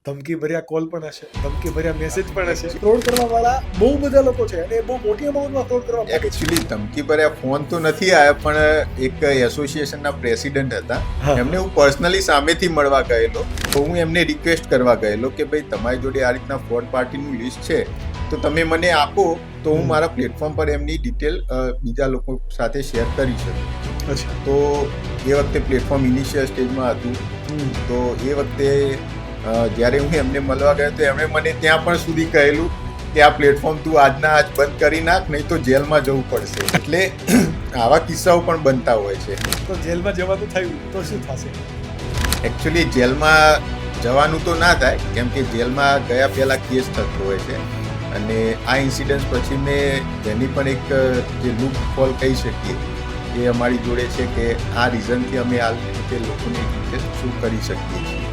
ધમકી ભર્યા કોલ પણ હશે, ધમકી ભર્યા મેસેજ પણ હશે. ફ્રોડ કરવા વાળા બહુ બધા લોકો છે અને બહુ મોટી અમાઉન્ટમાં ફ્રોડ કરવા માંગે છે. એકચ્યુઅલી ધમકી ભર્યા ફોન તો નથી આવ્યા, પણ એક એસોસિએશનના પ્રેસિડેન્ટ હતા, હા. એમને હું પર્સનલી સામેથી મળવા ગયેલો. તો હું એમને રિક્વેસ્ટ કરવા ગયેલો કે ભાઈ તમારી જોડે આ રીતના ફ્રોડ પાર્ટીનું લિસ્ટ છે તો તમે મને આપો, તો હું મારા પ્લેટફોર્મ પર એમની ડિટેલ બીજા લોકો સાથે શેર કરી શકું. અચ્છા. તો એ વખતે પ્લેટફોર્મ ઇનિશિયલ સ્ટેજમાં હતું. તો એ વખતે જ્યારે હું એમને મળવા ગયો તો એમણે મને ત્યાં પણ સુધી કહેલું કે આ પ્લેટફોર્મ તું આજના આજ બંધ કરી નાખ, નહીં તો જેલમાં જવું પડશે. એટલે આવા કિસ્સાઓ પણ બનતા હોય છે. તો જેલમાં જવાનું થયું તો શું થશે? એકચ્યુઅલી જેલમાં જવાનું તો ના થાય, કેમ કે જેલમાં ગયા પહેલા કેસ થતો હોય છે. અને આ ઇન્સિડન્ટ પછી મેં એની પણ એક જે લૂપ હોલ કહી શકીએ એ અમારી જોડે છે કે આ રીઝનથી અમે આ રીતે લોકોને શું કરી શકીએ છીએ.